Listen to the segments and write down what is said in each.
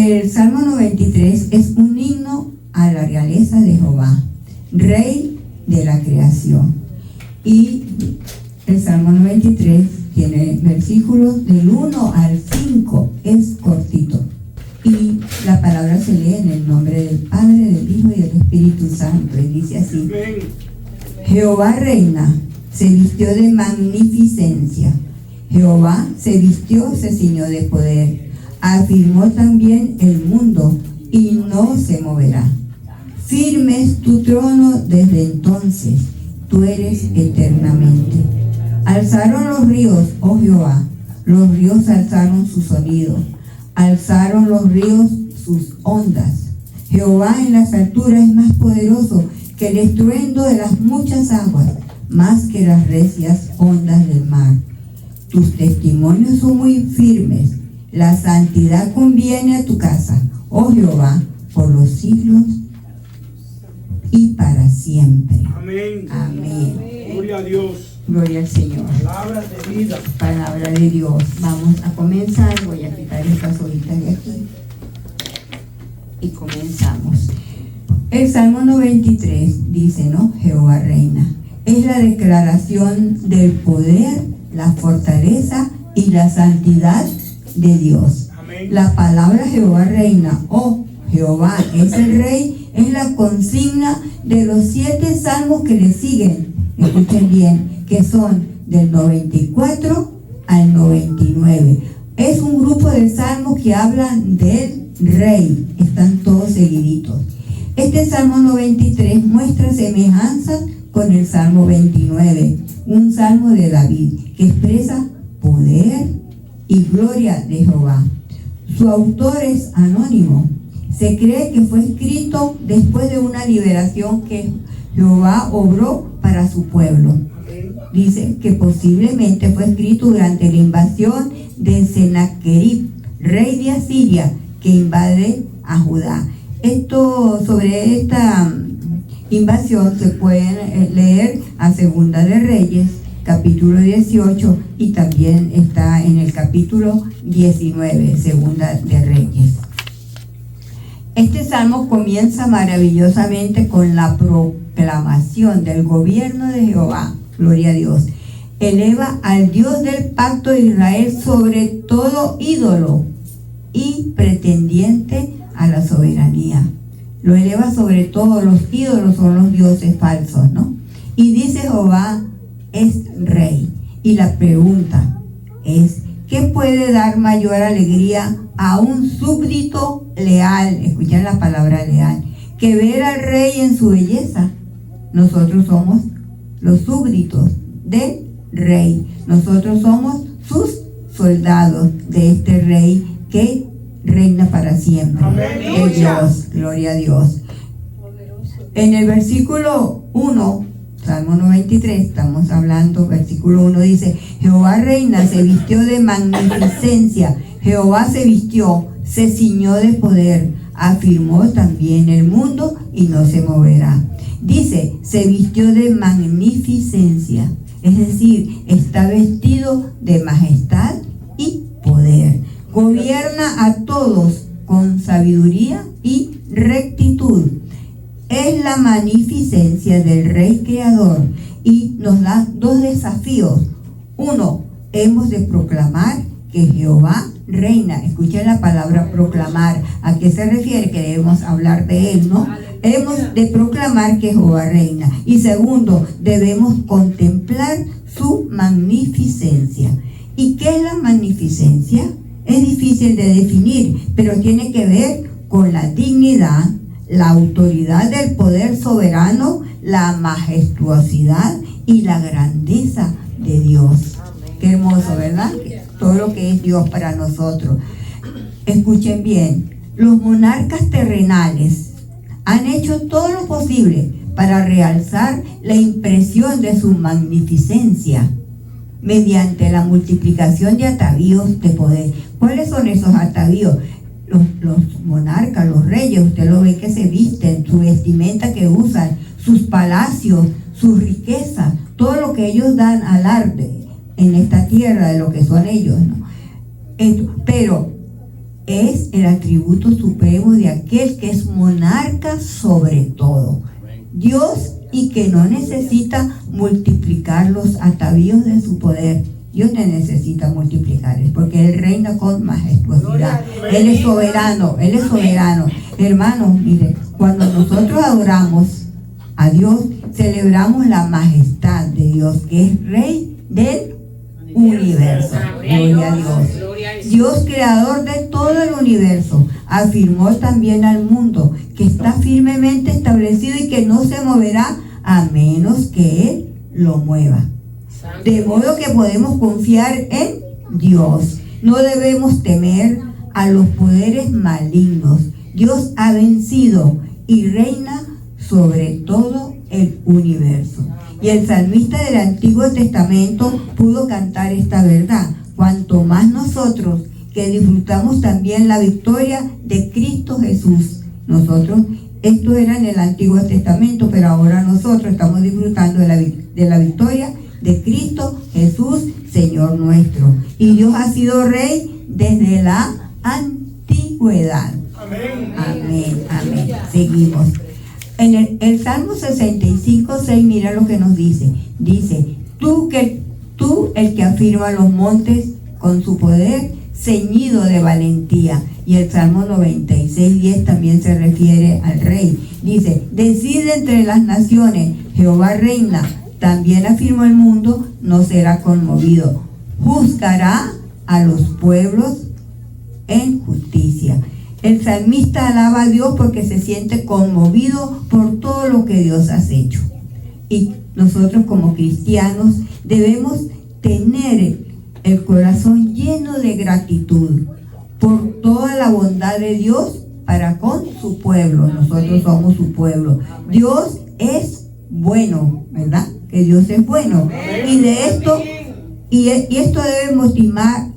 El Salmo 93 es un himno a la realeza de Jehová, Rey de la creación. Y el Salmo 93 tiene versículos del 1 al 5, es cortito. Y la palabra se lee en el nombre del Padre, del Hijo y del Espíritu Santo. Y dice así: Jehová reina, se vistió de magnificencia. Jehová se vistió, se ciñó de poder. Afirmó también el mundo y no se moverá. Firme es tu trono desde entonces, tú eres eternamente. Alzaron los ríos, oh Jehová, los ríos alzaron su sonido, alzaron los ríos sus ondas. Jehová en las alturas es más poderoso que el estruendo de las muchas aguas, más que las recias ondas del mar. Tus testimonios son muy firmes, la santidad conviene a tu casa, oh Jehová, por los siglos y para siempre. Amén. Amén. Gloria a Dios. Gloria al Señor. Palabra de vida. Palabra de Dios. Vamos a comenzar. Voy a quitar estas horitas de aquí. Y comenzamos. El Salmo 93 dice, ¿no? Jehová reina. Es la declaración del poder, la fortaleza y la santidad de Dios. Amén. La palabra Jehová reina o Jehová es el rey es la consigna de los 7 salmos que le siguen. Escuchen bien, que son del 94 al 99. Es un grupo de salmos que hablan del rey. Están todos seguiditos. Este Salmo 93 muestra semejanzas con el Salmo 29, un salmo de David que expresa poder y gloria de Jehová. Su autor es anónimo. Se cree que fue escrito después de una liberación que Jehová obró para su pueblo. Dice que posiblemente fue escrito durante la invasión de Sennacherib, rey de Asiria, que invade a Judá. Sobre esta invasión se pueden leer a Segunda de Reyes, capítulo 18, y también está en el capítulo 19, Segunda de Reyes. Este salmo comienza maravillosamente con la proclamación del gobierno de Jehová. Gloria a Dios. Eleva al Dios del pacto de Israel sobre todo ídolo y pretendiente a la soberanía. Lo eleva sobre todo. Los ídolos son los dioses falsos, ¿no? Y dice Jehová es rey. Y la pregunta es, ¿qué puede dar mayor alegría a un súbdito leal? Escuchen la palabra leal. Que ver al rey en su belleza. Nosotros somos los súbditos del rey. Nosotros somos sus soldados de este rey que reina para siempre. Amén. Dios, gloria a Dios. En el versículo 1, Salmo 93, estamos hablando, versículo 1 dice, Jehová reina, se vistió de magnificencia. Jehová se vistió, se ciñó de poder, afirmó también el mundo y no se moverá. Dice, se vistió de magnificencia, es decir, está vestido de majestad y poder. Gobierna a todos con sabiduría y rectitud. Es la magnificencia del Rey Creador y nos da 2 desafíos. 1, hemos de proclamar que Jehová reina. Escuchen la palabra proclamar. ¿A qué se refiere? Que debemos hablar de él, ¿no? Hemos de proclamar que Jehová reina. Y 2, debemos contemplar su magnificencia. ¿Y qué es la magnificencia? Es difícil de definir, pero tiene que ver con la dignidad, la autoridad del poder soberano, la majestuosidad y la grandeza de Dios. Qué hermoso, ¿verdad? Todo lo que es Dios para nosotros. Escuchen bien, los monarcas terrenales han hecho todo lo posible para realzar la impresión de su magnificencia mediante la multiplicación de atavíos de poder. ¿Cuáles son esos atavíos? Los monarcas, los reyes, usted lo ve que se visten, su vestimenta que usan, sus palacios, sus riquezas, todo lo que ellos dan alarde en esta tierra de lo que son ellos, ¿no? Pero es el atributo supremo de aquel que es monarca sobre todo. Dios, y que no necesita multiplicar los atavíos de su poder. Dios no necesita multiplicar, porque Él reina con majestuosidad. Él es soberano, Él es soberano. Hermanos, mire, cuando nosotros adoramos a Dios, celebramos la majestad de Dios, que es Rey del universo. Gloria a Dios. Dios, creador de todo el universo, afirmó también al mundo que está firmemente establecido y que no se moverá a menos que Él lo mueva. De modo que podemos confiar en Dios. No debemos temer a los poderes malignos. Dios ha vencido y reina sobre todo el universo. Y el salmista del Antiguo Testamento pudo cantar esta verdad. Cuanto más nosotros, que disfrutamos también la victoria de Cristo Jesús. Nosotros, esto era en el Antiguo Testamento, pero ahora nosotros estamos disfrutando de la victoria de Cristo Jesús, Señor nuestro. Y Dios ha sido Rey desde la antigüedad. Amén. Amén, amén. Seguimos. En el Salmo 65:6, mira lo que nos dice. Dice, tú el que afirma los montes con su poder, ceñido de valentía. Y el Salmo 96:10 también se refiere al Rey. Dice, decide entre las naciones, Jehová reina. También afirmó el mundo, no será conmovido. Juzgará a los pueblos en justicia. El salmista alaba a Dios porque se siente conmovido por todo lo que Dios ha hecho. Y nosotros como cristianos debemos tener el corazón lleno de gratitud por toda la bondad de Dios para con su pueblo. Nosotros somos su pueblo. Dios es bueno, ¿verdad? Que Dios es bueno. Y de esto... Y esto debe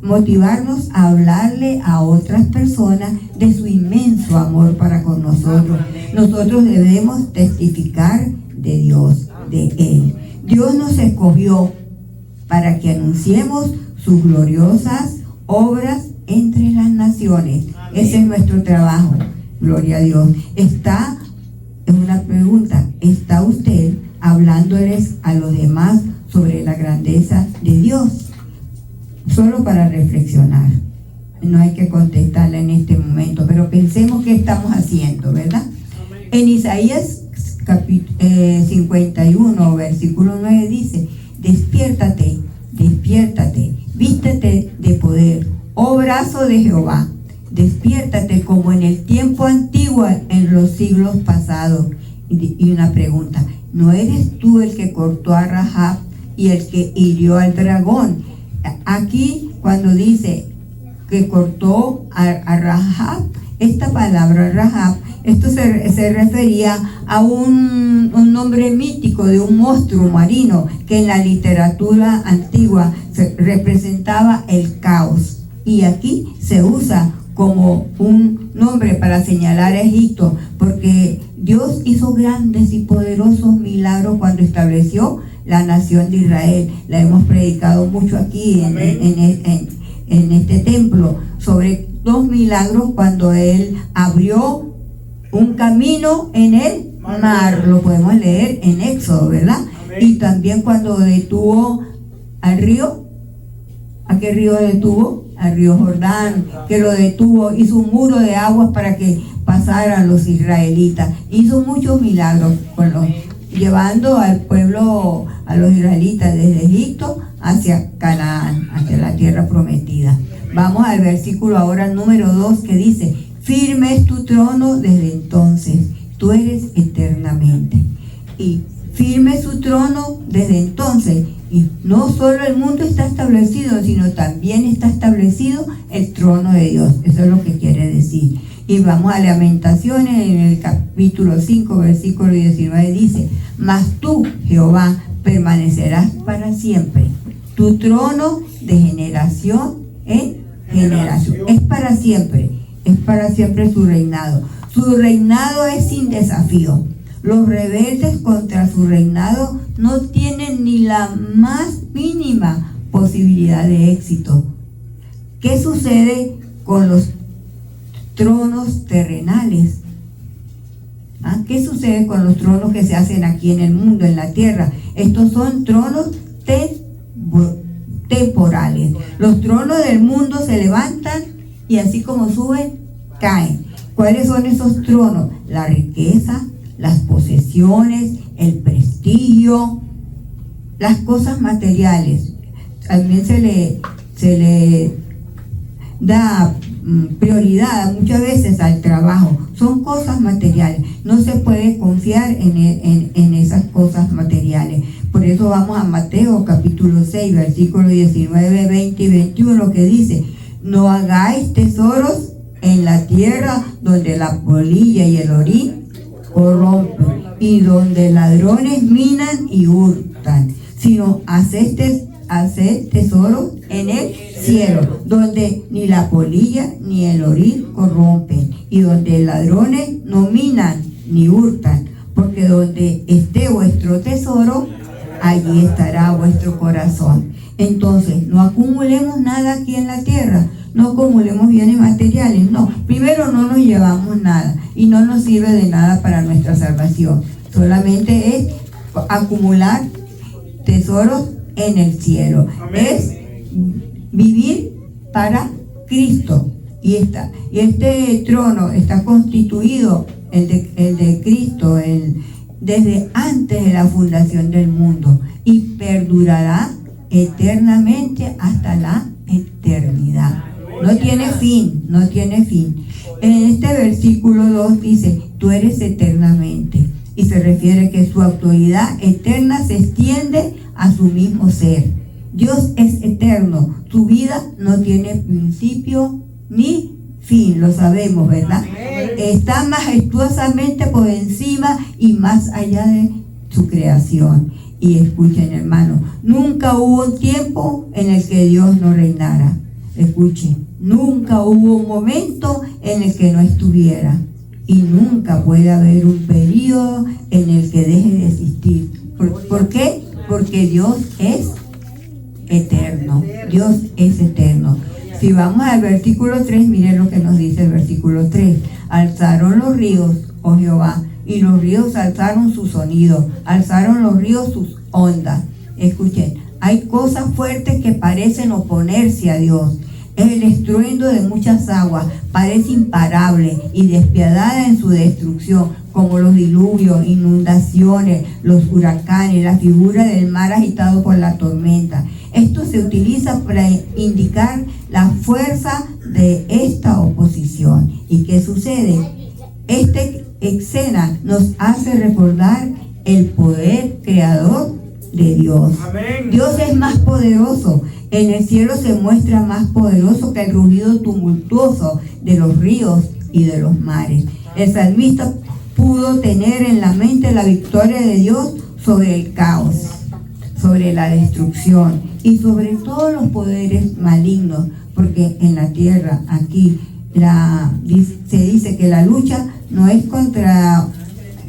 motivarnos a hablarle a otras personas de su inmenso amor para con nosotros. Nosotros debemos testificar de Dios, de Él. Dios nos escogió para que anunciemos sus gloriosas obras entre las naciones. Ese es nuestro trabajo. Gloria a Dios. Es una pregunta. ¿Está usted hablándoles a los demás sobre la grandeza de Dios? Solo para reflexionar. No hay que contestarla en este momento, pero pensemos qué estamos haciendo, ¿verdad? En Isaías 51, versículo 9 dice, despiértate, despiértate, vístete de poder, oh brazo de Jehová, despiértate como en el tiempo antiguo, en los siglos pasados. Y una pregunta, ¿no eres tú el que cortó a Rahab y el que hirió al dragón? Aquí cuando dice que cortó a Rahab, esta palabra Rahab, esto se refería a un nombre mítico de un monstruo marino que en la literatura antigua representaba el caos, y aquí se usa como un nombre para señalar a Egipto, porque Dios hizo grandes y poderosos milagros cuando estableció la nación de Israel. La hemos predicado mucho aquí en este templo sobre 2 milagros cuando Él abrió un camino en el mar. Lo podemos leer en Éxodo, ¿verdad? Y también cuando detuvo al río. ¿A qué río detuvo? Al río Jordán, que lo detuvo, hizo un muro de aguas para que pasaran los israelitas. Hizo muchos milagros llevando al pueblo, a los israelitas desde Egipto hacia Canaán, hacia la tierra prometida. Vamos al versículo ahora número 2 que dice, firme es tu trono desde entonces, tú eres eternamente. Y firme es su trono desde entonces. Y no solo el mundo está establecido, sino también está establecido el trono de Dios. Eso es lo que quiere decir. Y vamos a Lamentaciones, en el capítulo 5, versículo 19, dice, mas tú, Jehová, permanecerás para siempre. Tu trono de generación en generación. Es para siempre su reinado. Su reinado es sin desafío. Los rebeldes contra su reinado no tienen ni la más mínima posibilidad de éxito. ¿Qué sucede con los tronos terrenales. ¿Ah? ¿Qué sucede con los tronos que se hacen aquí en el mundo, en la tierra? Estos son tronos temporales. Los tronos del mundo se levantan y así como suben, caen. ¿Cuáles son esos tronos? La riqueza, las posesiones, el prestigio, las cosas materiales. También se le da prioridad muchas veces al trabajo. Son cosas materiales. No se puede confiar en esas cosas materiales. Por eso vamos a Mateo capítulo 6, versículos 19, 20 y 21, que dice: no hagáis tesoros en la tierra donde la polilla y el orín corrompen y donde ladrones minan y hurtan, sino haced tesoros en el cielo, donde ni la polilla ni el orín corrompen y donde ladrones no minan ni hurtan, porque donde esté vuestro tesoro, allí estará vuestro corazón. Entonces, no acumulemos nada aquí en la tierra, no acumulemos bienes materiales, no. Primero, no nos llevamos nada y no nos sirve de nada para nuestra salvación. Solamente es acumular tesoros en el cielo. Amén. Es vivir para Cristo. Y este trono está constituido, el de Cristo, desde antes de la fundación del mundo, y perdurará eternamente hasta la eternidad. No tiene fin, no tiene fin. En este versículo 2 dice: tú eres eternamente, y se refiere que su autoridad eterna se extiende a su mismo ser. Dios es eterno, su vida no tiene principio ni fin, lo sabemos, ¿verdad? Está majestuosamente por encima y más allá de su creación. Y escuchen, hermanos, nunca hubo un tiempo en el que Dios no reinara. Escuchen, nunca hubo un momento en el que no estuviera. Y nunca puede haber un periodo en el que deje de existir. ¿Por qué? Porque Dios es eterno. Dios es eterno. Si vamos al versículo 3, miren lo que nos dice el versículo 3. Alzaron los ríos, oh Jehová, y los ríos alzaron su sonido, alzaron los ríos sus ondas. Escuchen, hay cosas fuertes que parecen oponerse a Dios. El estruendo de muchas aguas parece imparable y despiadada en su destrucción, como los diluvios, inundaciones, los huracanes, la figura del mar agitado por la tormenta. Esto se utiliza para indicar la fuerza de esta oposición. ¿Y qué sucede? Esta escena nos hace recordar el poder creador de Dios. Amén. Dios es más poderoso. En el cielo se muestra más poderoso que el rugido tumultuoso de los ríos y de los mares. El salmista pudo tener en la mente la victoria de Dios sobre el caos, sobre la destrucción y sobre todos los poderes malignos, porque en la tierra aquí se dice que la lucha no es contra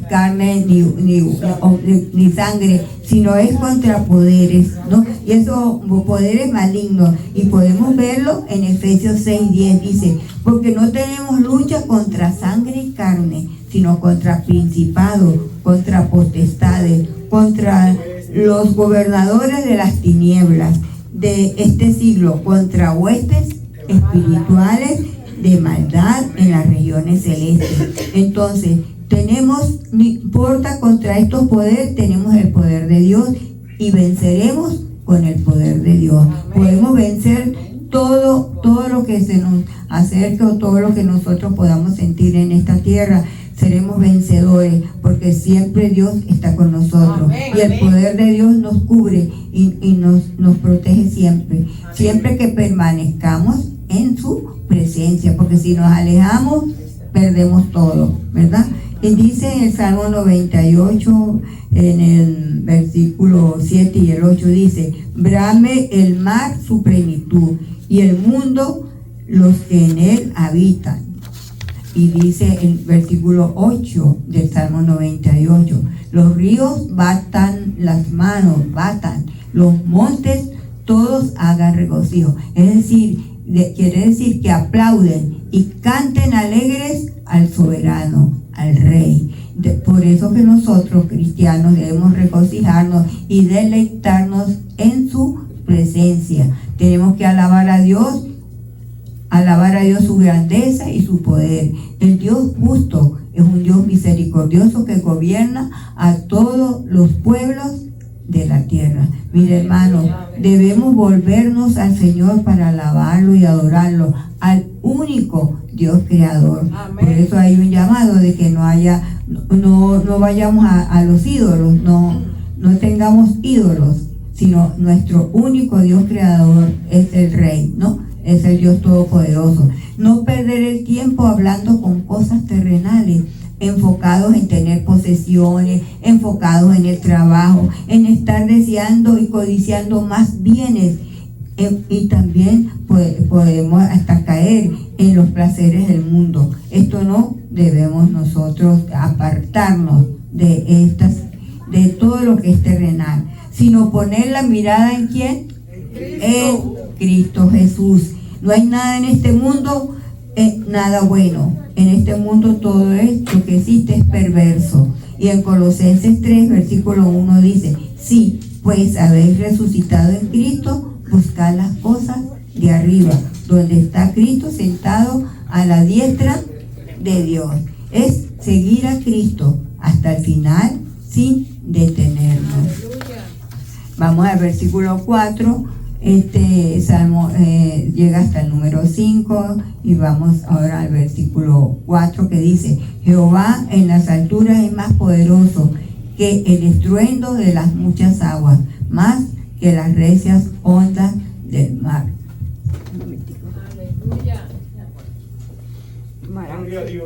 carne ni sangre, sino es contra poderes, ¿no? Y esos poderes malignos, y podemos verlo en Efesios 6:10, dice: porque no tenemos lucha contra sangre y carne, sino contra principados, contra potestades, contra los gobernadores de las tinieblas de este siglo, contra huestes espirituales de maldad en las regiones celestes. Entonces, no importa contra estos poderes, tenemos el poder de Dios y venceremos con el poder de Dios. Podemos vencer todo lo que se nos acerque o todo lo que nosotros podamos sentir en esta tierra. Seremos vencedores porque siempre Dios está con nosotros. Y el poder de Dios nos cubre y nos protege siempre. Siempre que permanezcamos en su presencia, porque si nos alejamos, perdemos todo, ¿verdad? Y dice en el Salmo 98, en el versículo 7 y el 8, dice: brame el mar su plenitud y el mundo los que en él habitan. Y dice el versículo 8 del Salmo 98: los ríos batan las manos, batan, los montes todos hagan regocijo. Es decir, quiere decir que aplauden, y canten alegres al soberano, al Rey. Por eso que nosotros cristianos debemos regocijarnos y deleitarnos en su presencia. Tenemos que alabar a Dios su grandeza y su poder. El Dios justo es un Dios misericordioso que gobierna a todos los pueblos de la tierra. Mire, hermano, debemos volvernos al Señor para alabarlo y adorarlo, al único Dios creador. Por eso hay un llamado de que no vayamos a los ídolos, no tengamos ídolos, sino nuestro único Dios creador es el Rey, ¿no? Es el Dios todopoderoso. No perder el tiempo hablando con cosas terrenales, enfocados en tener posesiones, enfocados en el trabajo, en estar deseando y codiciando más bienes. Y también podemos hasta caer en los placeres del mundo. Esto no debemos nosotros apartarnos de todo lo que es terrenal, sino poner la mirada en ¿quién? En Cristo Jesús. No hay nada en este mundo, nada bueno. En este mundo todo lo que existe es perverso. Y en Colosenses 3, versículo 1 dice: sí, pues habéis resucitado en Cristo, buscad las cosas de arriba, donde está Cristo sentado a la diestra de Dios. Es seguir a Cristo hasta el final sin detenernos. Vamos al versículo 4. Este salmo llega hasta el número 5 y vamos ahora al versículo 4 que dice: Jehová en las alturas es más poderoso que el estruendo de las muchas aguas, más que las recias ondas del mar. Aleluya. Gloria a Dios.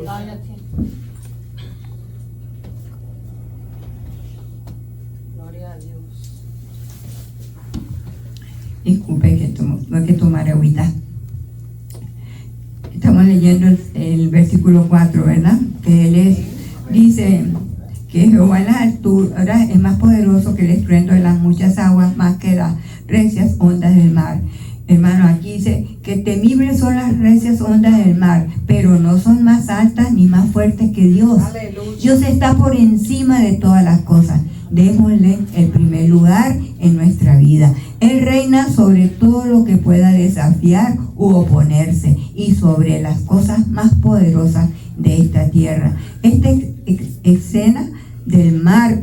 Gloria a Dios. Disculpe que no hay que tomar agüita. Estamos leyendo el versículo 4, ¿verdad? Que él dice que Jehová en las alturas es más poderoso que el estruendo de las muchas aguas, más que las recias ondas del mar. Hermano, aquí dice que temibles son las recias ondas del mar, pero no son más altas ni más fuertes que Dios. Aleluya. Dios está por encima de todas las cosas. Démosle el primer lugar en nuestra vida. Él reina sobre todo lo que pueda desafiar u oponerse y sobre las cosas más poderosas de esta tierra. Esta escena del mar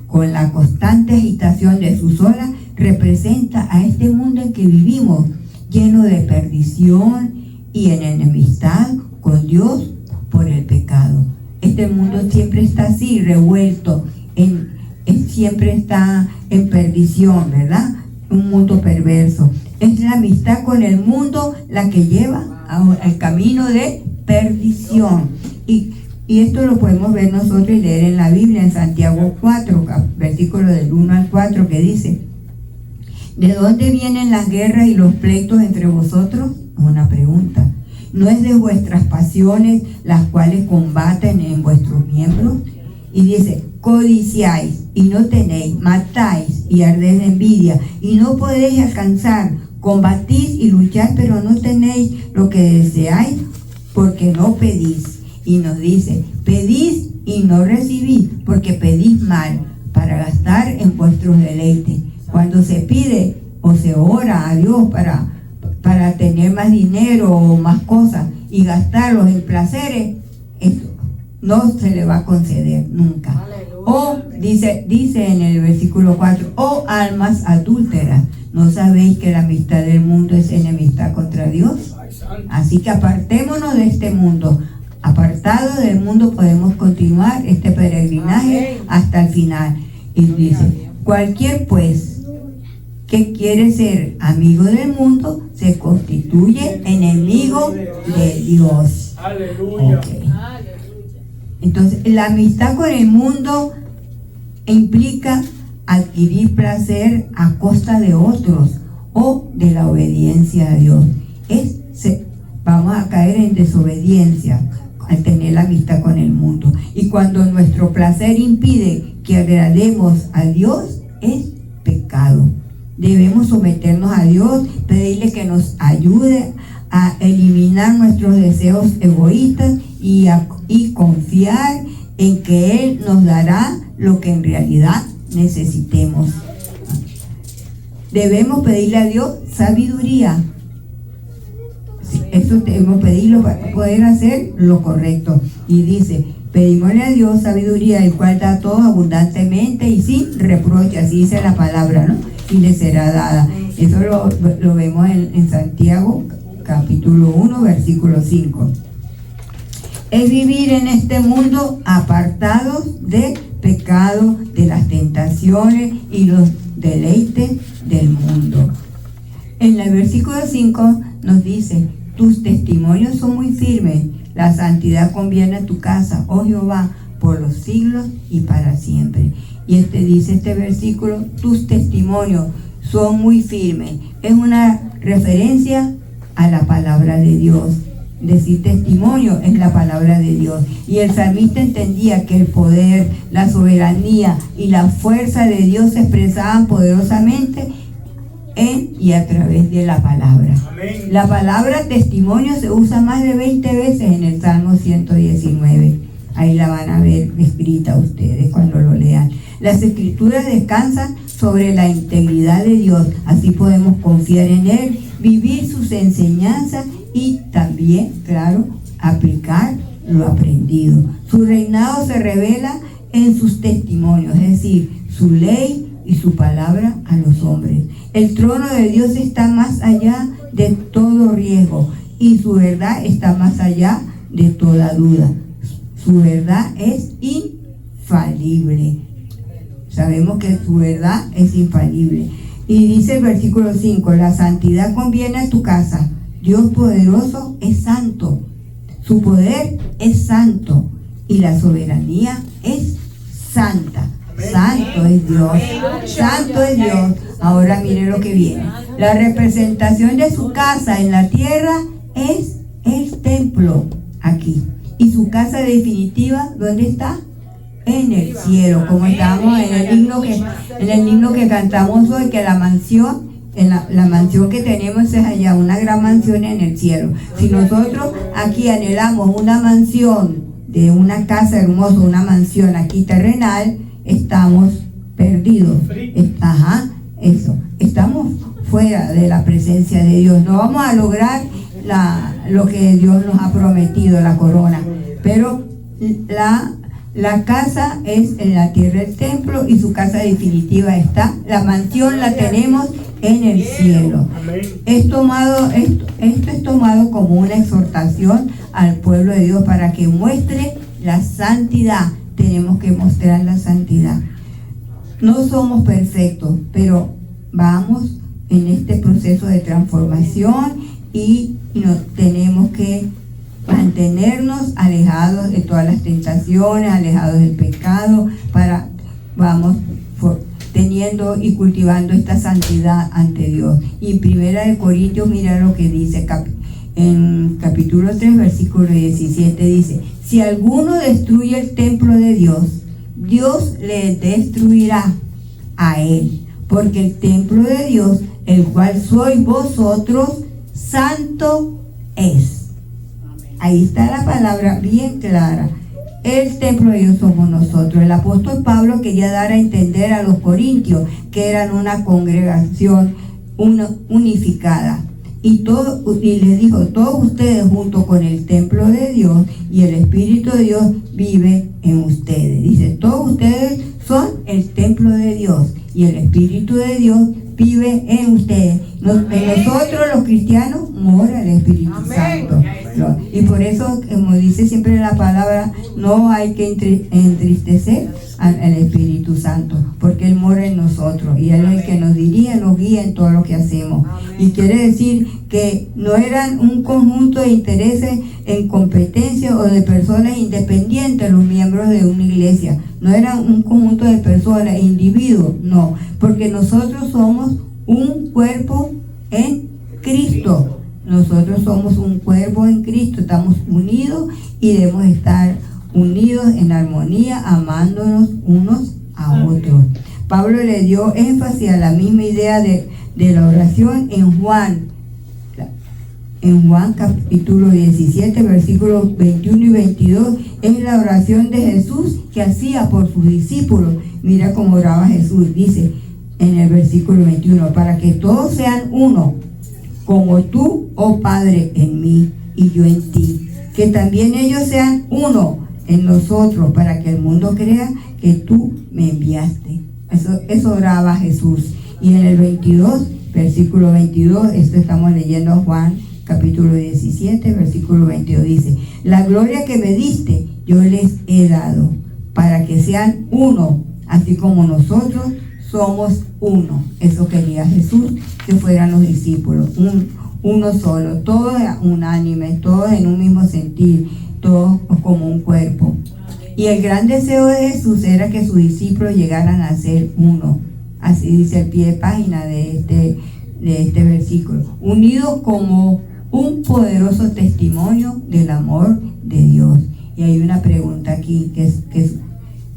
con la constante agitación de sus olas representa a este mundo en que vivimos, lleno de perdición y en enemistad con Dios por el pecado. Este mundo siempre está así, revuelto, siempre está en perdición, ¿verdad? Un mundo perverso. Es la amistad con el mundo la que lleva al camino de perdición. Y esto lo podemos ver nosotros y leer en la Biblia, en Santiago 4, versículo del 1 al 4, que dice: ¿de dónde vienen las guerras y los pleitos entre vosotros? Una pregunta. ¿No es de vuestras pasiones las cuales combaten en vuestros miembros? Y dice: codiciáis y no tenéis, matáis y ardéis de envidia y no podéis alcanzar, combatís y lucháis, pero no tenéis lo que deseáis porque no pedís. Y nos dice: pedís y no recibís, porque pedís mal para gastar en vuestros deleites. Cuando se pide o se ora a Dios para tener más dinero o más cosas y gastarlos en placeres, esto no se le va a conceder nunca. Aleluya. O dice en el versículo 4: oh almas adúlteras, ¿no sabéis que la amistad del mundo es enemistad contra Dios? Así que apartémonos de este mundo. Apartados del mundo podemos continuar este peregrinaje hasta el final. Y dice: cualquier pues que quiere ser amigo del mundo se constituye enemigo de Dios. Aleluya. Okay. Entonces, la amistad con el mundo implica adquirir placer a costa de otros o de la obediencia a Dios. Vamos a caer en desobediencia al tener la amistad con el mundo. Y cuando nuestro placer impide que agrademos a Dios, es pecado. Debemos someternos a Dios, pedirle que nos ayude a eliminar nuestros deseos egoístas y confiar en que Él nos dará lo que en realidad necesitemos. Debemos pedirle a Dios sabiduría. Eso debemos pedirlo para poder hacer lo correcto. Y dice, pedimosle a Dios sabiduría, el cual da todo abundantemente y sin reproche. Así dice la palabra, ¿no? Y le será dada. Eso lo vemos en Santiago, capítulo 1, versículo 5. Es vivir en este mundo apartados de pecado, de las tentaciones y los deleites del mundo. En el versículo 5 nos dice, tus testimonios son muy firmes, la santidad conviene a tu casa, oh Jehová, por los siglos y para siempre. Y dice este versículo, tus testimonios son muy firmes. Es una referencia a la palabra de Dios. Decir testimonio es la palabra de Dios. Y el salmista entendía que el poder, la soberanía y la fuerza de Dios se expresaban poderosamente en y a través de la palabra. Amén. La palabra testimonio se usa más de 20 veces en el Salmo 119. Ahí la van a ver escrita ustedes cuando lo lean. Las escrituras descansan sobre la integridad de Dios. Así podemos confiar en Él, vivir sus enseñanzas y también, claro, aplicar lo aprendido. Su reinado se revela en sus testimonios, es decir, su ley y su palabra a los hombres. El trono de Dios está más allá de todo riesgo y su verdad está más allá de toda duda. Su verdad es infalible. Sabemos que su verdad es infalible. Y dice el versículo 5, la santidad conviene a tu casa. Dios poderoso es santo. Su poder es santo y la soberanía es santa. Santo es Dios. Santo es Dios. Ahora mire lo que viene. La representación de su casa en la tierra es el templo aquí. Y su casa definitiva, ¿dónde está? En el cielo, como estamos en el himno que cantamos hoy, que la mansión, la mansión que tenemos es allá, una gran mansión en el cielo. Si nosotros aquí anhelamos una mansión de una casa hermosa, una mansión aquí terrenal, estamos perdidos. Estamos fuera de la presencia de Dios. No vamos a lograr lo que Dios nos ha prometido, la corona. Pero la casa es en la tierra el templo y su casa definitiva está. La mansión la tenemos en el cielo. Esto es tomado como una exhortación al pueblo de Dios para que muestre la santidad. Tenemos que mostrar la santidad. No somos perfectos, pero vamos en este proceso de transformación y tenemos que mantenernos alejados de todas las tentaciones, alejados del pecado, vamos teniendo y cultivando esta santidad ante Dios. Y en Primera de Corintios, mira lo que dice en capítulo 3, versículo 17, dice, si alguno destruye el templo de Dios, Dios le destruirá a él, porque el templo de Dios, el cual sois vosotros, santo es. Ahí está la palabra bien clara. El templo de Dios somos nosotros. El apóstol Pablo quería dar a entender a los corintios que eran una congregación unificada. Y les dijo, todos ustedes junto con el templo de Dios y el Espíritu de Dios vive en ustedes. Dice, todos ustedes son el templo de Dios y el Espíritu de Dios vive en ustedes. En nosotros los cristianos mora el Espíritu Santo. Y por eso, como dice siempre la palabra, no hay que entristecer al Espíritu Santo, porque Él mora en nosotros y Él es el que nos dirige, nos guía en todo lo que hacemos. Y quiere decir que no eran un conjunto de intereses en competencia o de personas independientes los miembros de una iglesia. No eran un conjunto de personas, individuos, no, porque nosotros somos un cuerpo en Cristo. Nosotros somos un cuerpo en Cristo, estamos unidos y debemos estar unidos en armonía, amándonos unos a otros. Pablo le dio énfasis a la misma idea de la oración en Juan en Juan capítulo 17, versículos 21 y 22, es la oración de Jesús que hacía por sus discípulos. Mira cómo oraba Jesús, dice en el versículo 21, para que todos sean uno, como tú, oh Padre, en mí y yo en ti, que también ellos sean uno en nosotros, para que el mundo crea que tú me enviaste. Eso oraba Jesús. Y en el 22, versículo 22, esto estamos leyendo Juan capítulo 17, versículo 22, dice: la gloria que me diste yo les he dado, para que sean uno, así como nosotros somos uno. Eso quería Jesús, que fueran los discípulos, uno solo, todos unánimes, todos en un mismo sentir, todos como un cuerpo. Y el gran deseo de Jesús era que sus discípulos llegaran a ser uno. Así dice el pie de página de este versículo, unidos como un poderoso testimonio del amor de Dios. Y hay una pregunta aquí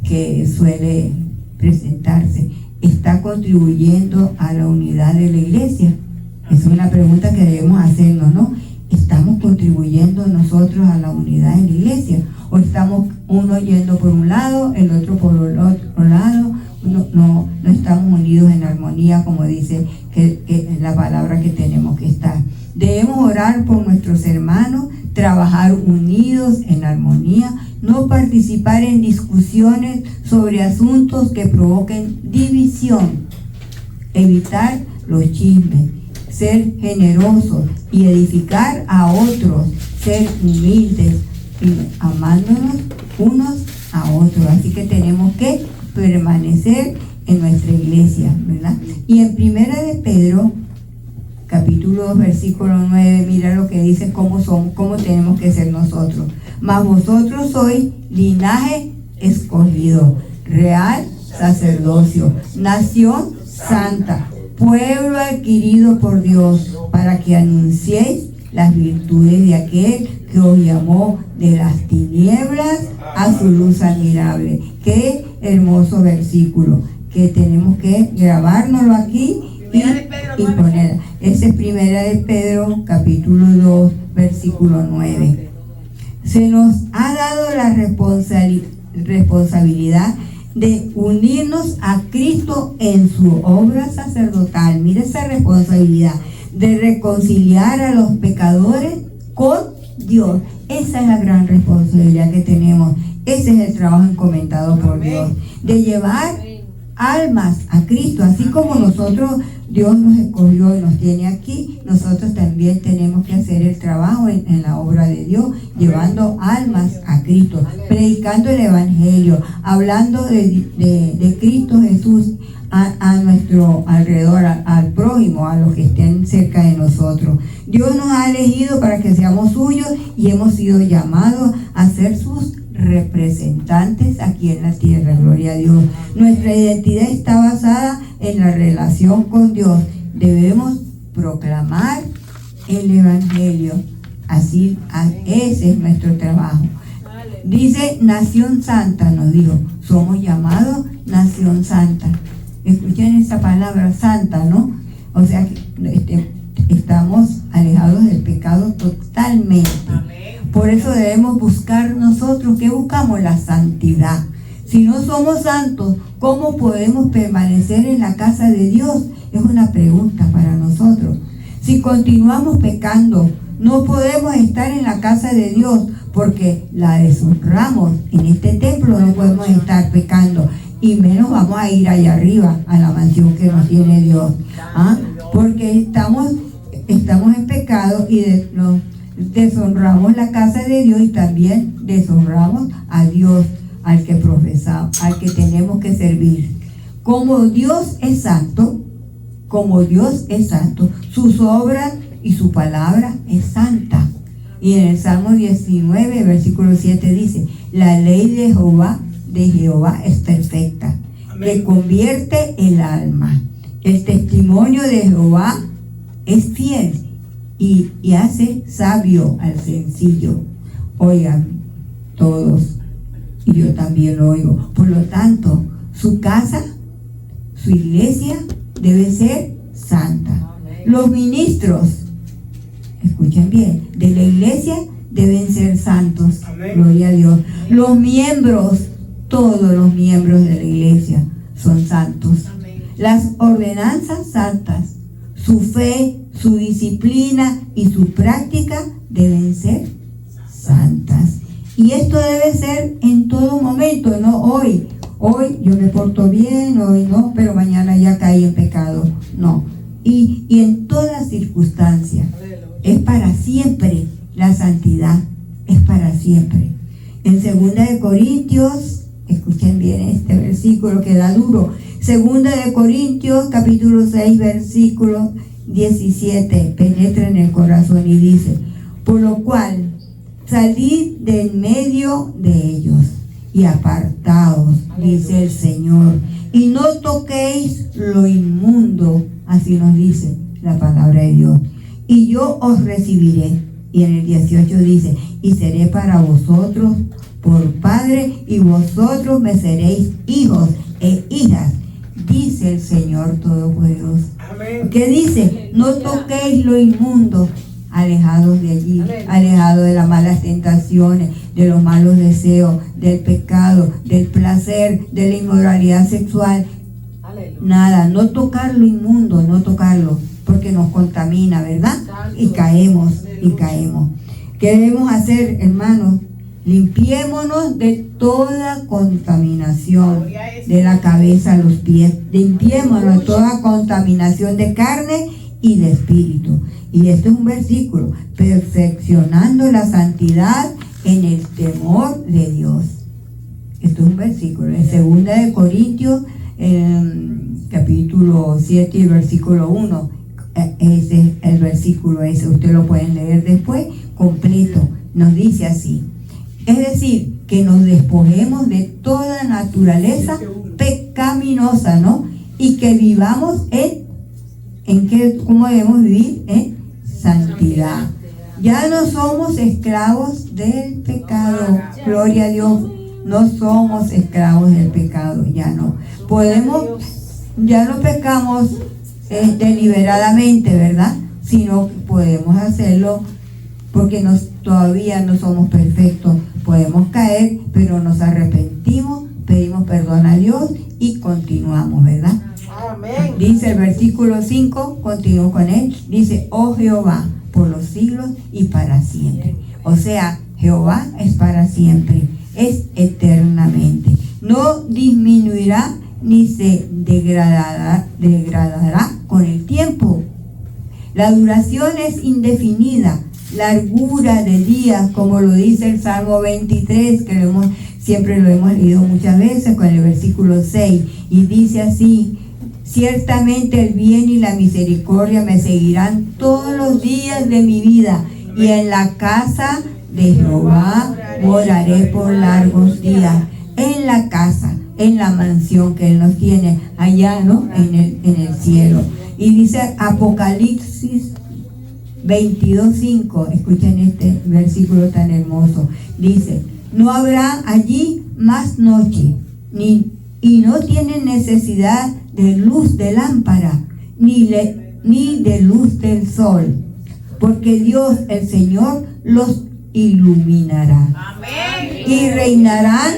que suele presentarse: ¿está contribuyendo a la unidad de la iglesia? Es una pregunta que debemos hacernos, ¿no? ¿Estamos contribuyendo nosotros a la unidad de la iglesia? ¿O estamos uno yendo por un lado, el otro por el otro lado? No estamos unidos en armonía, como dice que es la palabra que tenemos que estar. Debemos orar por nuestros hermanos, trabajar unidos en armonía, no participar en discusiones sobre asuntos que provoquen división, evitar los chismes, ser generosos y edificar a otros, ser humildes y amándonos unos a otros. Así que tenemos que permanecer en nuestra iglesia, ¿verdad? Y en Primera de Pedro capítulo 2, versículo 9, mira lo que dice, cómo tenemos que ser nosotros. Mas vosotros sois linaje escogido, real sacerdocio, nación santa, pueblo adquirido por Dios, para que anunciéis las virtudes de aquel que os llamó de las tinieblas a su luz admirable. Qué hermoso versículo, que tenemos que grabárnoslo aquí y poner. Ese es Primera de Pedro, capítulo 2, versículo 9. Se nos ha dado la responsabilidad de unirnos a Cristo en su obra sacerdotal. Mira esa responsabilidad de reconciliar a los pecadores con Dios. Esa es la gran responsabilidad que tenemos. Ese es el trabajo encomendado por Dios, de llevar almas a Cristo. Así como nosotros, Dios nos escogió y nos tiene aquí, nosotros también tenemos que hacer el trabajo en la obra de Dios, llevando almas a Cristo, predicando el Evangelio, hablando de Cristo Jesús a nuestro alrededor, al prójimo, a los que estén cerca de nosotros. Dios nos ha elegido para que seamos suyos y hemos sido llamados a ser sus representantes aquí en la tierra. Gloria a Dios. Nuestra identidad está basada en la relación con Dios. Debemos proclamar el Evangelio. Así, ese es nuestro trabajo. Dice nación santa, nos dijo. Somos llamados nación santa. Escuchen esa palabra santa, ¿no? O sea que estamos alejados del pecado totalmente. Por eso debemos buscar nosotros, ¿qué buscamos? La santidad. Si no somos santos, ¿cómo podemos permanecer en la casa de Dios? Es una pregunta para nosotros. Si continuamos pecando, no podemos estar en la casa de Dios porque la deshonramos. En este templo no podemos estar pecando, y menos vamos a ir allá arriba a la mansión que nos tiene Dios. Porque estamos en pecado y deshonramos la casa de Dios, y también deshonramos a Dios, al que profesamos, al que tenemos que servir. Como Dios es santo, sus obras y su palabra es santa. Y en el Salmo 19, versículo 7 dice: la ley de Jehová es perfecta, que convierte el alma. El testimonio de Jehová es fiel y hace sabio al sencillo. Oigan todos, y yo también lo oigo. Por lo tanto, su casa, su iglesia debe ser santa. Los ministros, escuchen bien, de la iglesia deben ser santos. Amén. Gloria a Dios. Los miembros, todos los miembros de la iglesia son santos. Amén. Las ordenanzas santas, su fe, su disciplina y su práctica deben ser santas. Y esto debe ser en todo momento, no hoy. Hoy yo me porto bien, hoy no, pero mañana ya caí en pecado. No. Y en todas circunstancias. Aleluya. Es para siempre la santidad. Es para siempre. En 2 de Corintios, escuchen bien este versículo que da duro. 2 de Corintios, capítulo 6, versículo 17. Penetra en el corazón y dice: por lo cual, salid del medio de ellos y apartaos, dice el Señor, y no toquéis lo inmundo, así nos dice la palabra de Dios, y yo os recibiré. Y en el 18 dice: y seré para vosotros por Padre, y vosotros me seréis hijos e hijas, dice el Señor Todopoderoso. Amén. ¿Qué dice? No toquéis lo inmundo. Alejados de allí, alejados de las malas tentaciones, de los malos deseos, del pecado, del placer, de la inmoralidad sexual. Aleluya. Nada, no tocar lo inmundo, no tocarlo, porque nos contamina, ¿verdad? Y caemos, y caemos. ¿Qué debemos hacer, hermanos? Limpiémonos de toda contaminación, de la cabeza a los pies. Limpiémonos de toda contaminación de carne y de espíritu. Y este es un versículo: perfeccionando la santidad en el temor de Dios. Esto es un versículo en 2 de Corintios, capítulo 7 y versículo 1. Ese es el versículo ese, ustedes lo pueden leer después completo. Nos dice así: es decir, que nos despojemos de toda naturaleza pecaminosa, ¿no? Y que vivamos en que, ¿cómo debemos vivir? En santidad. Ya no somos esclavos del pecado. Gloria a Dios. No somos esclavos del pecado, ya no. Ya no pecamos deliberadamente, ¿verdad? Sino que podemos hacerlo porque todavía no somos perfectos. Podemos caer, pero nos arrepentimos, pedimos perdón a Dios y continuamos, ¿verdad? Amén. Dice el versículo 5, continúo con él, dice: oh Jehová, por los siglos y para siempre. O sea, Jehová es para siempre, es eternamente. No disminuirá ni se degradará con el tiempo. La duración es indefinida, largura de días, como lo dice el Salmo 23, que siempre lo hemos leído muchas veces, con el versículo 6, y dice así: ciertamente el bien y la misericordia me seguirán todos los días de mi vida, y en la casa de Jehová moraré por largos días. En la casa, en la mansión que Él nos tiene allá, ¿no? En el cielo. Y dice Apocalipsis 22:5, escuchen este versículo tan hermoso. Dice: no habrá allí más noche, y no tienen necesidad de luz de lámpara, ni de luz del sol, porque Dios el Señor los iluminará. Amén. Y reinarán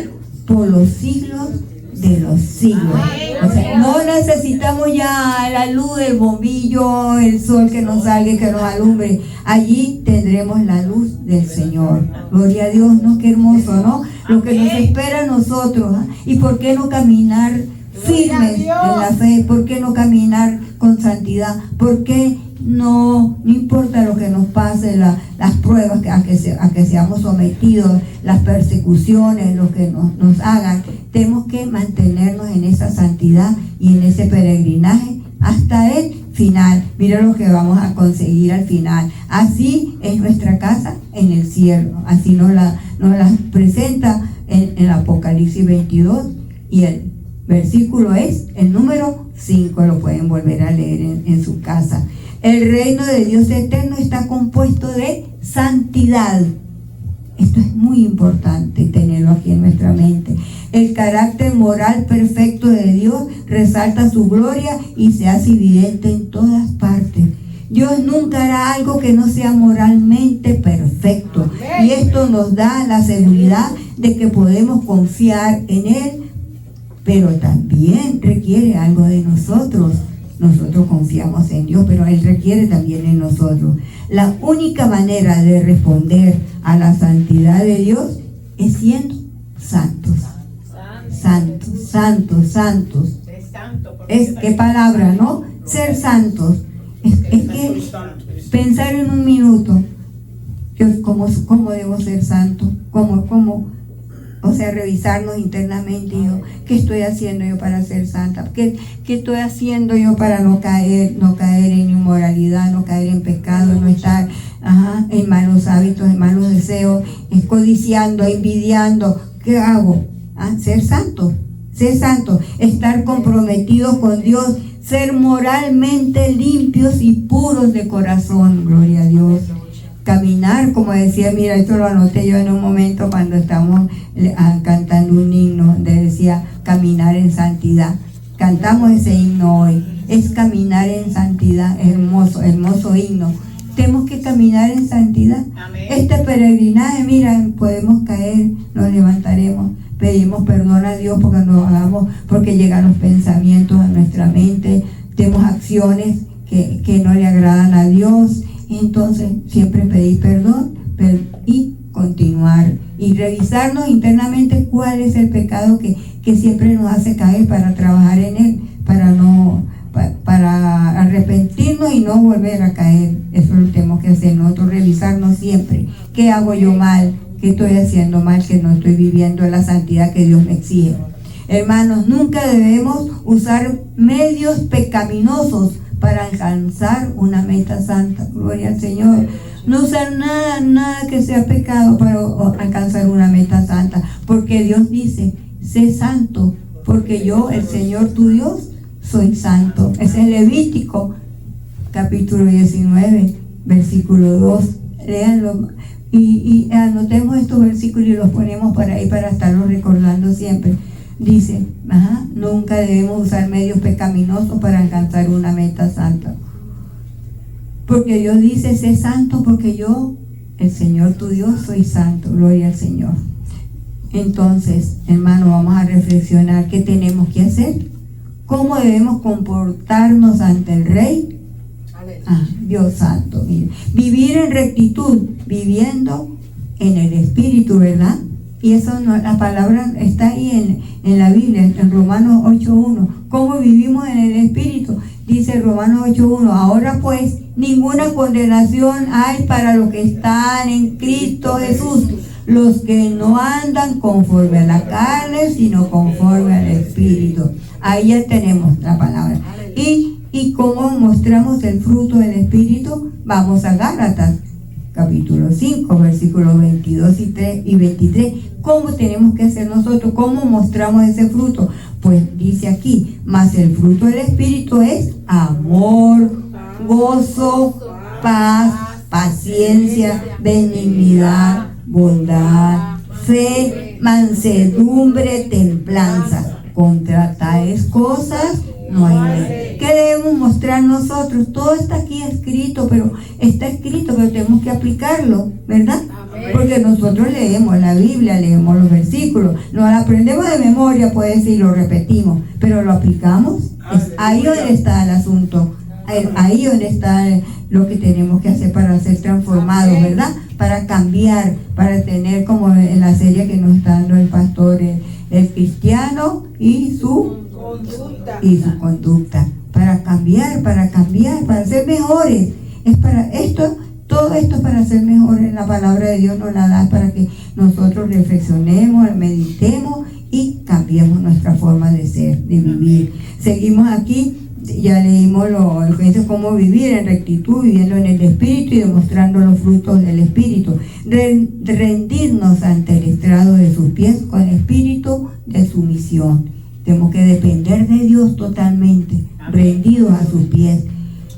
por los siglos de los siglos. O sea, no necesitamos ya la luz del bombillo, el sol que nos salga y que nos alumbre. Allí tendremos la luz del Señor. Gloria a Dios, ¿no? Qué hermoso, ¿no? Lo que nos espera a nosotros. ¿Ah? ¿Y por qué no caminar firmes en la fe? ¿Por qué no caminar con santidad? ¿Por qué no importa lo que nos pase, las pruebas a que seamos sometidos, las persecuciones, lo que nos hagan? Tenemos que mantenernos en esa santidad y en ese peregrinaje hasta el final. Mira lo que vamos a conseguir al final. Así es nuestra casa en el cielo. Así nos la presenta en Apocalipsis 22, y el versículo es el número 5. Lo pueden volver a leer en su casa. El reino de Dios eterno está compuesto de santidad. Esto es muy importante tenerlo aquí en nuestra mente. El carácter moral perfecto de Dios resalta su gloria y se hace evidente en todas partes. Dios nunca hará algo que no sea moralmente perfecto. Y esto nos da la seguridad de que podemos confiar en Él, pero también requiere algo de nosotros. Nosotros confiamos en Dios, pero Él requiere también en nosotros. La única manera de responder a la santidad de Dios es siendo santos. Santos, santos, santos. Es qué palabra, ¿no? Ser santos. Es que pensar en un minuto, ¿cómo debo ser santo? O sea, revisarnos internamente yo, ¿qué estoy haciendo yo para ser santa? ¿Qué estoy haciendo yo para no caer en inmoralidad, no caer en pecado, no estar en malos hábitos, en malos deseos, codiciando, envidiando? ¿Qué hago? Ser santo, estar comprometidos con Dios, ser moralmente limpios y puros de corazón, gloria a Dios. Caminar, como decía, mira, esto lo anoté yo en un momento cuando estábamos cantando un himno donde decía caminar en santidad. Cantamos ese himno hoy, es caminar en santidad, hermoso, hermoso himno. Tenemos que caminar en santidad. Amén. Este peregrinaje, mira, podemos caer, nos levantaremos, pedimos perdón a Dios porque no hagamos, porque llegan los pensamientos a nuestra mente, tenemos acciones que no le agradan a Dios. Entonces siempre pedir perdón y continuar y revisarnos internamente cuál es el pecado que siempre nos hace caer, para trabajar en él, para arrepentirnos y no volver a caer. Eso lo tenemos que hacer nosotros, revisarnos siempre. ¿Qué hago yo mal? ¿Qué estoy haciendo mal? Que no estoy viviendo la santidad que Dios me exige. Hermanos, nunca debemos usar medios pecaminosos para alcanzar una meta santa. Gloria al Señor. No usar nada que sea pecado para alcanzar una meta santa, porque Dios dice, sé santo, porque yo, el Señor tu Dios, soy santo. Ese es Levítico, capítulo 19, versículo 2. Léanlo y anotemos estos versículos y los ponemos por ahí para estarlos recordando siempre. Dice, nunca debemos usar medios pecaminosos para alcanzar una meta santa. Porque Dios dice, sé santo porque yo, el Señor tu Dios, soy santo. Gloria al Señor. Entonces, hermano, vamos a reflexionar qué tenemos que hacer. ¿Cómo debemos comportarnos ante el Rey? Dios santo. Mire. Vivir en rectitud, viviendo en el Espíritu, ¿verdad? Y eso la palabra está ahí en la Biblia, en Romanos 8.1. ¿Cómo vivimos en el Espíritu? Dice Romanos 8.1. Ahora pues, ninguna condenación hay para los que están en Cristo Jesús, los que no andan conforme a la carne, sino conforme al Espíritu. Ahí ya tenemos la palabra. Y cómo mostramos el fruto del Espíritu, vamos a Gálatas, capítulo 5, versículos 22 y 23. ¿Cómo tenemos que hacer nosotros? ¿Cómo mostramos ese fruto? Pues dice aquí, mas el fruto del Espíritu es amor, gozo, paz, paciencia, benignidad, bondad, fe, mansedumbre, templanza. Contra tales cosas no hay ley. ¿Qué debemos mostrar nosotros? Todo está aquí escrito, pero tenemos que aplicarlo, ¿verdad? Porque nosotros leemos la Biblia, leemos los versículos, nos la aprendemos de memoria, puede decir, lo repetimos, pero lo aplicamos. Es ahí donde está el asunto, ahí donde está lo que tenemos que hacer para ser transformados, ¿verdad? Para cambiar, para tener, como en la serie que nos está dando el pastor, el cristiano y su conducta, para cambiar, para ser mejores. Es para esto, todo esto es para ser mejores. La palabra de Dios nos la da para que nosotros reflexionemos, meditemos y cambiemos nuestra forma de ser, de vivir. Seguimos aquí, ya leímos lo que dice cómo vivir en rectitud, viviendo en el Espíritu y demostrando los frutos del Espíritu. Rendirnos ante el estrado de sus pies con espíritu de sumisión. Tenemos que depender de Dios totalmente, rendidos a sus pies.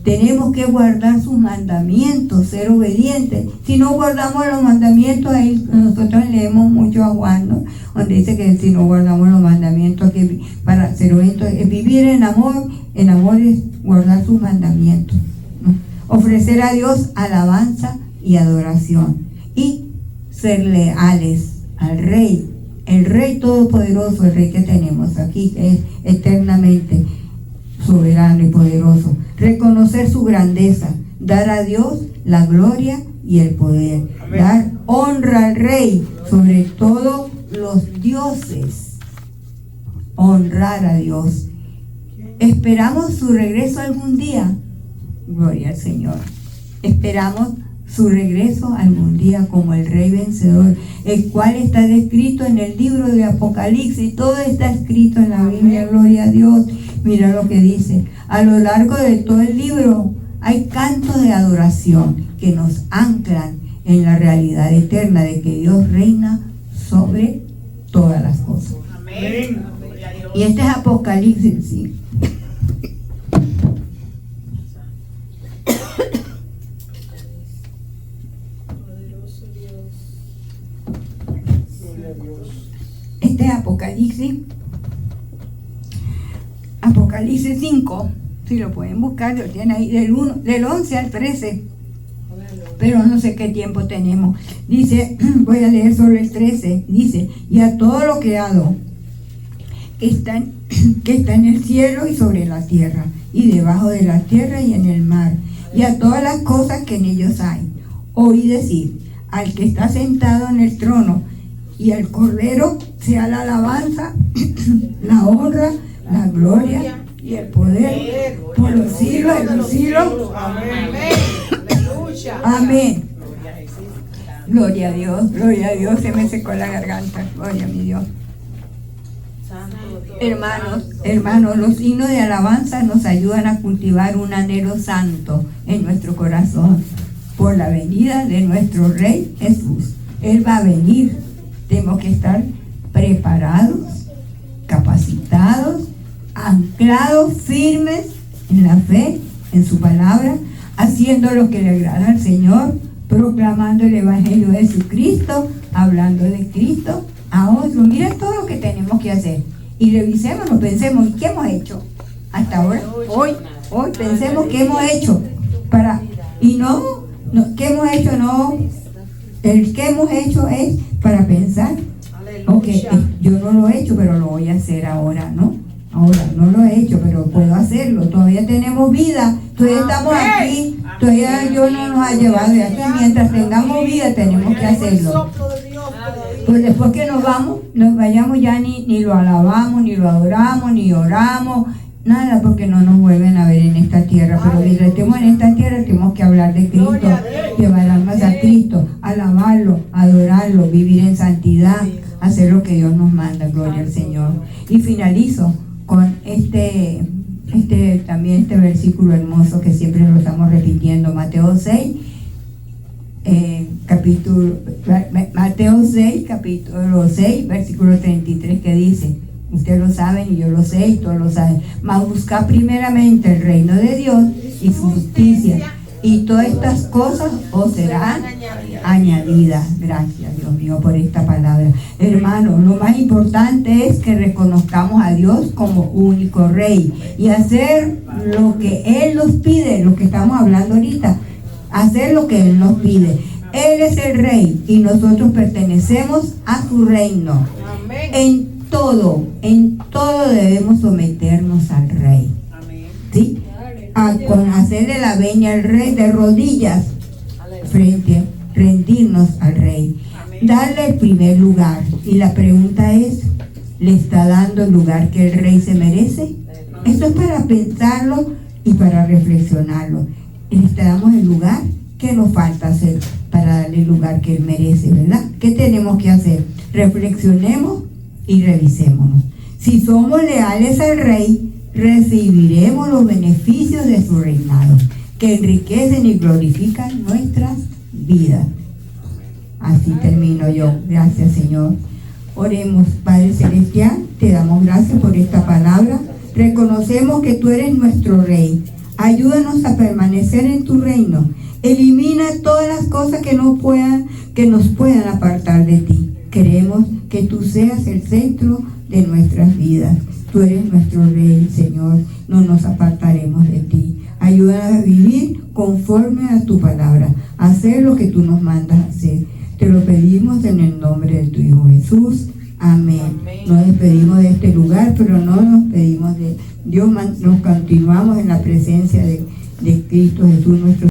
Tenemos que guardar sus mandamientos, ser obedientes. Si no guardamos los mandamientos, ahí nosotros leemos mucho a Juan, ¿no? Donde dice que si no guardamos los mandamientos, que para ser obedientes es vivir en amor es guardar sus mandamientos, ¿no? ofrecer a Dios alabanza y adoración y ser leales al Rey, el Rey todopoderoso, el Rey que tenemos aquí, que es eternamente soberano y poderoso. Reconocer su grandeza, dar a Dios la gloria y el poder. Amén. Dar honra al Rey sobre todos los dioses. Honrar a Dios. ¿Esperamos su regreso algún día? Gloria al Señor. Esperamos su regreso algún día como el Rey vencedor, el cual está descrito en el libro de Apocalipsis. Todo está escrito en la Biblia, gloria a Dios. Mira lo que dice. A lo largo de todo el libro hay cantos de adoración que nos anclan en la realidad eterna de que Dios reina sobre todas las cosas. Amén. Y este es Apocalipsis, sí. Este es Apocalipsis. Apocalipsis 5. Si lo pueden buscar, lo tienen ahí del 11 al 13. Pero no sé qué tiempo tenemos. Dice, voy a leer solo el 13. Dice, y a todo lo creado que está en el cielo y sobre la tierra, y debajo de la tierra y en el mar, y a todas las cosas que en ellos hay. Oí decir, al que está sentado en el trono y al Cordero sea la alabanza, la honra, la gloria y el poder por los siglos de los siglos. Amén. Aleluya. Amén. Gloria a Dios, gloria a Dios. Se me secó la garganta. Gloria a mi Dios. Hermanos, los himnos de alabanza nos ayudan a cultivar un anhelo santo en nuestro corazón por la venida de nuestro Rey Jesús. Él va a venir. Tenemos que estar preparados, capacitados, anclados, firmes en la fe, en su palabra, haciendo lo que le agrada al Señor, proclamando el Evangelio de Jesucristo, hablando de Cristo a otros. Mira todo lo que tenemos que hacer. Y revisémonos, pensemos, ¿y qué hemos hecho hasta ahora? Hoy pensemos qué hemos hecho ¿qué hemos hecho? No, el que hemos hecho es para pensar, ok, yo no lo he hecho, pero lo voy a hacer ahora, ¿no? Ahora, no lo he hecho, pero puedo hacerlo, todavía tenemos vida, todavía estamos aquí, todavía Dios no nos ha llevado de aquí, mientras tengamos vida tenemos que hacerlo. Pues después que nos vayamos ya ni lo alabamos, ni lo adoramos, ni oramos, nada, porque no nos vuelven a ver en esta tierra. Pero mientras estemos en esta tierra tenemos que hablar de Cristo, llevar almas a Cristo, alabarlo, adorarlo, vivir en santidad, hacer lo que Dios nos manda, gloria al Señor. Y finalizo con este versículo hermoso que siempre lo estamos repitiendo, Mateo 6, capítulo 6, versículo 33, que dice, ustedes lo saben y yo lo sé y todos lo saben, mas buscad primeramente el reino de Dios y su justicia, y todas estas cosas os serán añadidas. Gracias, Dios mío, por esta palabra. Hermano, lo más importante es que reconozcamos a Dios como único Rey y hacer lo que Él nos pide, lo que estamos hablando ahorita, hacer lo que Él nos pide. Él es el Rey y nosotros pertenecemos a su reino. Amén. En todo debemos someternos al Rey. Amén. ¿Sí? Con hacerle la veña al Rey de rodillas rendirnos al Rey. Amén. Darle el primer lugar. Y la pregunta es, ¿le está dando el lugar que el Rey se merece? Eso es para pensarlo y para reflexionarlo. ¿Le damos el lugar? ¿Qué nos falta hacer para darle el lugar que Él merece, verdad? ¿Qué tenemos que hacer? Reflexionemos y revisémonos. Si somos leales al Rey, recibiremos los beneficios de su reinado, que enriquecen y glorifican nuestras vidas. Así termino yo. Gracias, Señor. Oremos. Padre Celestial, te damos gracias por esta palabra. Reconocemos que tú eres nuestro Rey. Ayúdanos a permanecer en tu reino. Elimina todas las cosas que nos puedan apartar de ti. Queremos que tú seas el centro de nuestras vidas. Tú eres nuestro Rey, Señor. No nos apartaremos de ti. Ayúdanos a vivir conforme a tu palabra, a hacer lo que tú nos mandas hacer. Te lo pedimos en el nombre de tu Hijo Jesús. Amén. Nos despedimos de este lugar, pero no nos despedimos de Dios. Nos continuamos en la presencia de Cristo Jesús, nuestro